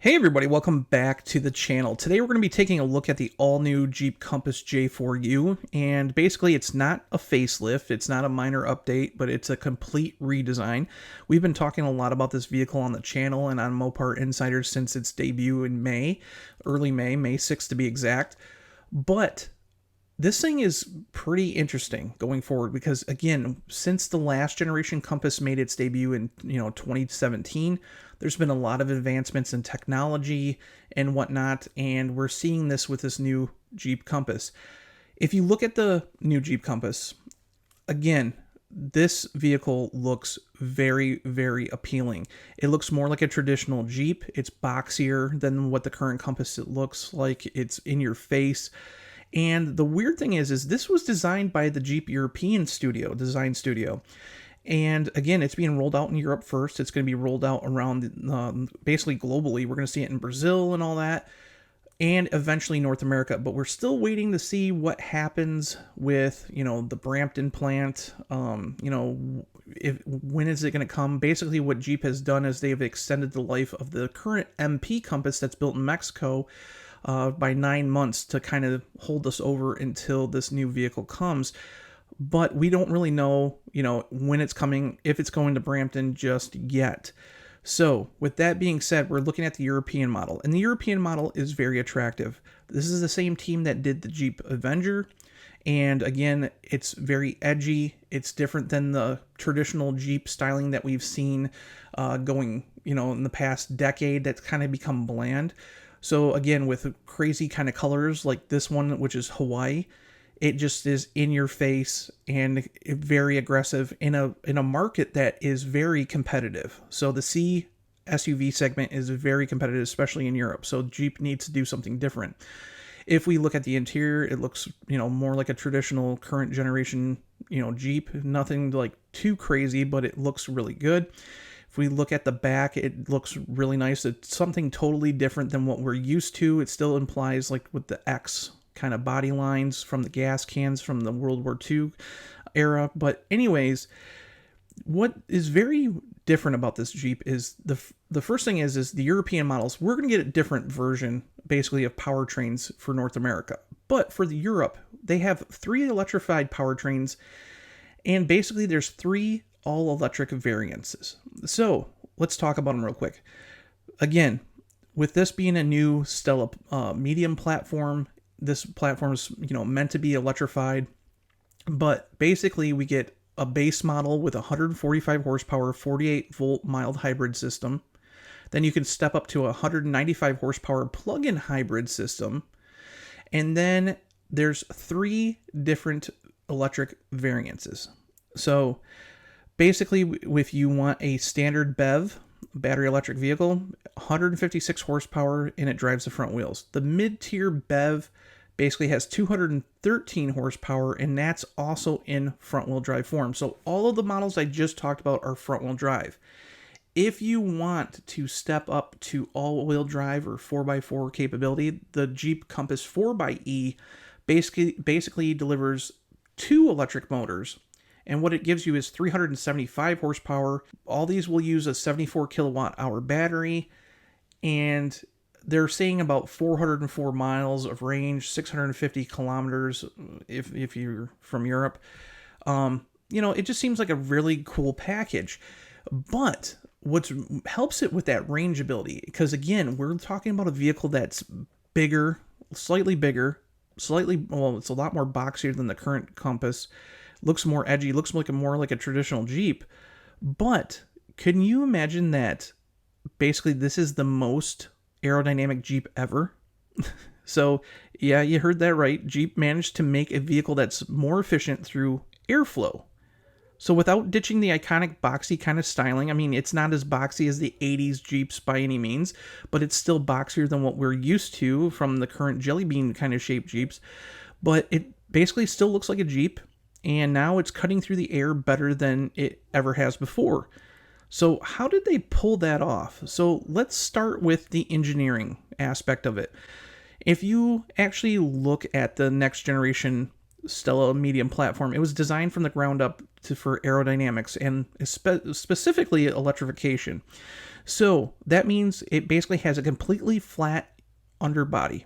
Hey everybody, welcome back to the channel. Today we're going to be taking a look at the all-new Jeep Compass J4U, and basically it's not a facelift, it's not a minor update, but it's a complete redesign. We've been talking a lot about this vehicle on the channel and on Mopar Insiders since its debut in May, early May, May 6th to be exact, but this thing is pretty interesting going forward because, again, since the last generation Compass made its debut in 2017, there's been a lot of advancements in technology and whatnot, and we're seeing this with this new Jeep Compass. If you look at the new Jeep Compass, again, this vehicle looks very, very appealing. It looks more like a traditional Jeep. It's boxier than what the current Compass looks like. It's in your face. And the weird thing is this was designed by the Jeep European design studio. And again, it's being rolled out in Europe first. It's going to be rolled out around basically globally. We're going to see it in Brazil and all that, and eventually North America. But we're still waiting to see what happens with, the Brampton plant. When is it going to come? Basically, what Jeep has done is they've extended the life of the current MP Compass that's built in Mexico by 9 months to kind of hold us over until this new vehicle comes. But we don't really know, when it's coming, if it's going to Brampton just yet. So with that being said, we're looking at the European model, and the European model is very attractive. This is the same team that did the Jeep Avenger. And again, it's very edgy. It's different than the traditional Jeep styling that we've seen going, in the past decade. That's kind of become bland. So again, with crazy kind of colors like this one, which is Hawaii, it just is in your face and very aggressive in a market that is very competitive. So the C SUV segment is very competitive, especially in Europe. So Jeep needs to do something different. If we look at the interior, it looks, more like a traditional current generation, Jeep. Nothing like too crazy, but it looks really good. If we look at the back, it looks really nice. It's something totally different than what we're used to. It still implies, like with the X kind of body lines from the gas cans from the World War II era. But anyways, what is very different about this Jeep is the first thing is the European models. We're going to get a different version, basically, of powertrains for North America. But for the Europe, they have 3 electrified powertrains, and basically there's 3 all-electric variants. So let's talk about them real quick. Again, with this being a new Stella medium platform, this platform is meant to be electrified, but basically we get a base model with 145 horsepower, 48 volt mild hybrid system. Then you can step up to a 195 horsepower plug-in hybrid system, and then there's 3 different electric variances. So basically, if you want a standard BEV, battery electric vehicle, 156 horsepower, and it drives the front wheels. The mid-tier BEV basically has 213 horsepower, and that's also in front-wheel drive form. So all of the models I just talked about are front-wheel drive. If you want to step up to all-wheel drive or 4x4 capability, the Jeep Compass 4xe basically delivers 2 electric motors. And what it gives you is 375 horsepower. All these will use a 74 kilowatt hour battery. And they're saying about 404 miles of range, 650 kilometers if you're from Europe. It just seems like a really cool package. But what helps it with that range ability, because again, we're talking about a vehicle that's bigger, it's a lot more boxier than the current Compass. Looks more edgy, looks more like a traditional Jeep. But can you imagine that basically this is the most aerodynamic Jeep ever? So yeah, you heard that right. Jeep managed to make a vehicle that's more efficient through airflow. So without ditching the iconic boxy kind of styling, I mean, it's not as boxy as the 80s Jeeps by any means, but it's still boxier than what we're used to from the current jelly bean kind of shaped Jeeps. But it basically still looks like a Jeep, and now it's cutting through the air better than it ever has before. So how did they pull that off? So let's start with the engineering aspect of it. If you actually look at the next generation Stella medium platform, it was designed from the ground up for aerodynamics and specifically electrification. So that means it basically has a completely flat underbody.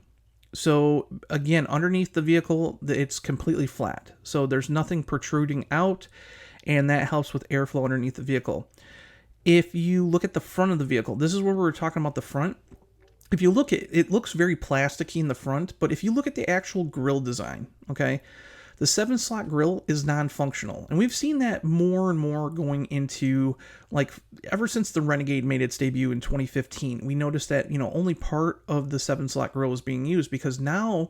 So again, underneath the vehicle, it's completely flat. So there's nothing protruding out, and that helps with airflow underneath the vehicle. If you look at the front of the vehicle, this is where we were talking about the front. If you look at it, it looks very plasticky in the front, but if you look at the actual grille design, okay, the 7-slot grille is non-functional. And we've seen that more and more going into, like, ever since the Renegade made its debut in 2015, we noticed that, only part of the 7-slot grille is being used, because now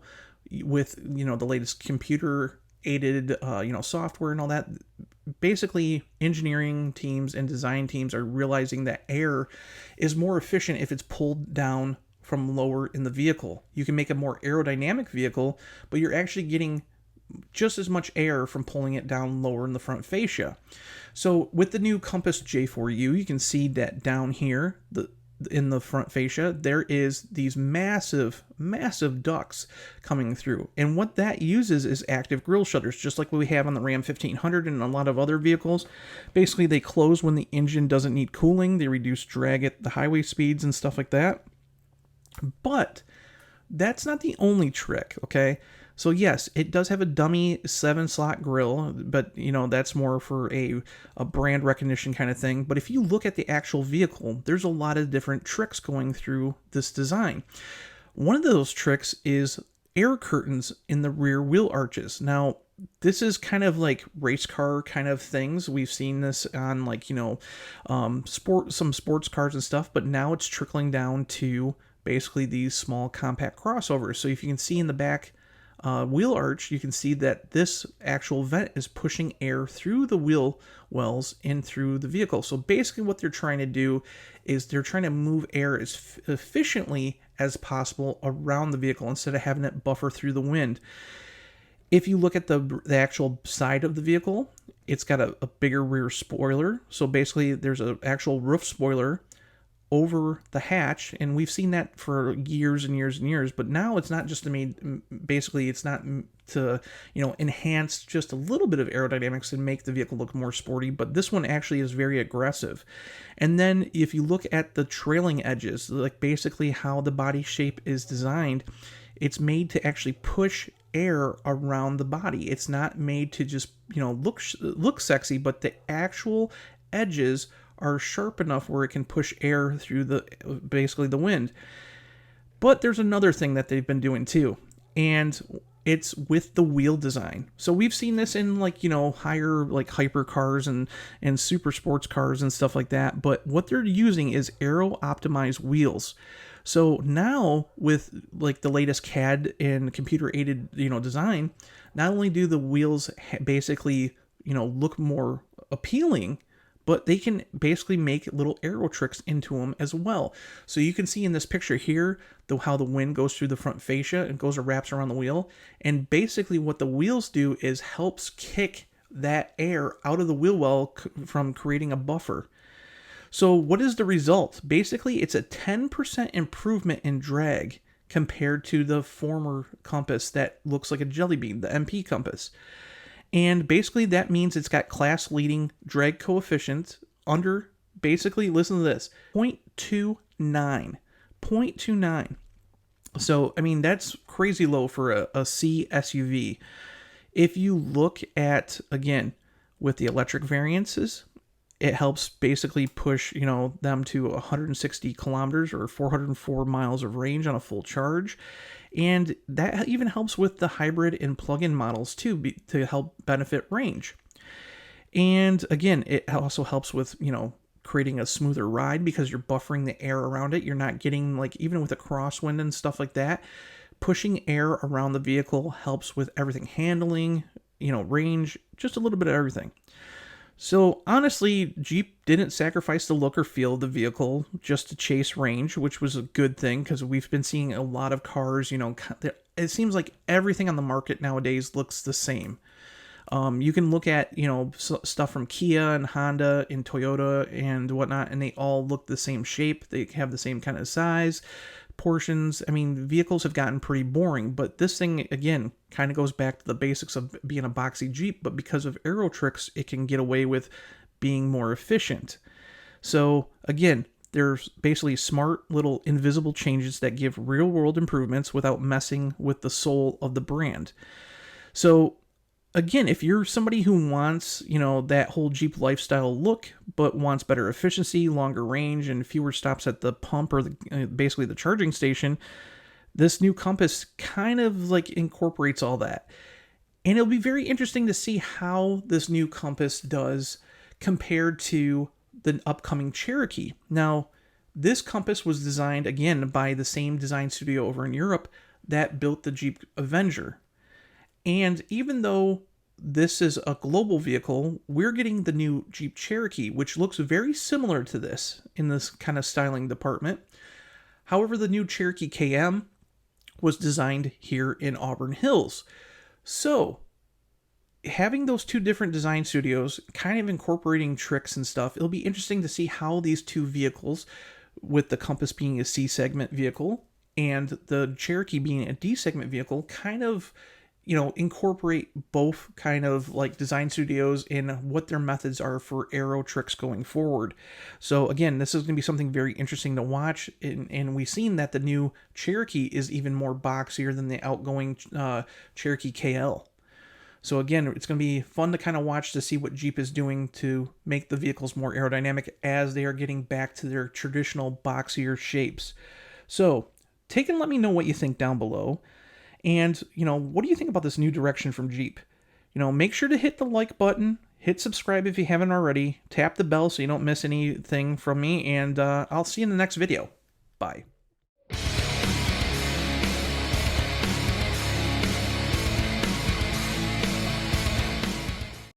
with, the latest computer aided, software and all that, basically engineering teams and design teams are realizing that air is more efficient if it's pulled down from lower in the vehicle. You can make a more aerodynamic vehicle, but you're actually getting just as much air from pulling it down lower in the front fascia. So with the new Compass J4U, you can see that down here, in the front fascia, there is these massive ducts coming through. And what that uses is active grille shutters, just like what we have on the Ram 1500 and a lot of other vehicles. Basically, they close when the engine doesn't need cooling. They reduce drag at the highway speeds and stuff like that. But that's not the only trick, okay? So yes, it does have a dummy 7-slot grille, but that's more for a brand recognition kind of thing. But if you look at the actual vehicle, there's a lot of different tricks going through this design. One of those tricks is air curtains in the rear wheel arches. Now, this is kind of like race car kind of things. We've seen this on some sports cars and stuff, but now it's trickling down to basically these small compact crossovers. So if you can see in the back wheel arch, you can see that this actual vent is pushing air through the wheel wells in through the vehicle. So basically what they're trying to do is they're trying to move air as efficiently as possible around the vehicle instead of having it buffer through the wind. If you look at the actual side of the vehicle, it's got a bigger rear spoiler. So basically there's an actual roof spoiler over the hatch, and we've seen that for years and years and years. But now it's not just it's not to enhance just a little bit of aerodynamics and make the vehicle look more sporty, but this one actually is very aggressive. And then if you look at the trailing edges, like basically how the body shape is designed, it's made to actually push air around the body. It's not made to just look sexy, but the actual edges are sharp enough where it can push air through basically the wind. But there's another thing that they've been doing too, and it's with the wheel design. So we've seen this in higher hyper cars and super sports cars and stuff like that, but what they're using is Aero optimized wheels. So now with the latest CAD and computer aided design, not only do the wheels basically look more appealing, but they can basically make little aero tricks into them as well. So you can see in this picture here how the wind goes through the front fascia and wraps around the wheel. And basically what the wheels do is helps kick that air out of the wheel well from creating a buffer. So what is the result? Basically, it's a 10% improvement in drag compared to the former Compass that looks like a jelly bean, the MP Compass. And basically that means it's got class-leading drag coefficient under, basically, listen to this, 0.29. 0.29. So, I mean, that's crazy low for a C SUV. If you look at, again, with the electric variances, it helps basically push, them to 160 kilometers or 404 miles of range on a full charge. And that even helps with the hybrid and plug-in models too, to help benefit range. And again, it also helps with, creating a smoother ride because you're buffering the air around it. You're not getting, even with a crosswind and stuff like that, pushing air around the vehicle helps with everything, handling, range, just a little bit of everything. So honestly, Jeep didn't sacrifice the look or feel of the vehicle just to chase range, which was a good thing because we've been seeing a lot of cars, it seems like everything on the market nowadays looks the same. You can look at, stuff from Kia and Honda and Toyota and whatnot, and they all look the same shape. They have the same kind of size, portions. I mean, vehicles have gotten pretty boring, but this thing, again, kind of goes back to the basics of being a boxy Jeep, but because of aero tricks, it can get away with being more efficient. So, again, They're basically smart little invisible changes that give real world improvements without messing with the soul of the brand. So again, if you're somebody who wants, that whole Jeep lifestyle look, but wants better efficiency, longer range, and fewer stops at the pump or basically the charging station, this new Compass kind of like incorporates all that. And it'll be very interesting to see how this new Compass does compared to the upcoming Cherokee. Now, this Compass was designed again by the same design studio over in Europe that built the Jeep Avenger. And even though this is a global vehicle, we're getting the new Jeep Cherokee, which looks very similar to this in this kind of styling department. However, the new Cherokee KM was designed here in Auburn Hills. So, having those two different design studios kind of incorporating tricks and stuff, it'll be interesting to see how these two vehicles, with the Compass being a C-segment vehicle and the Cherokee being a D-segment vehicle, kind of incorporate both kind of like design studios and what their methods are for aero tricks going forward. So again, this is going to be something very interesting to watch. And we've seen that the new Cherokee is even more boxier than the outgoing Cherokee KL. So again, it's going to be fun to kind of watch to see what Jeep is doing to make the vehicles more aerodynamic as they are getting back to their traditional boxier shapes. So take and let me know what you think down below. And, what do you think about this new direction from Jeep? Make sure to hit the like button, hit subscribe if you haven't already, tap the bell so you don't miss anything from me, and I'll see you in the next video. Bye.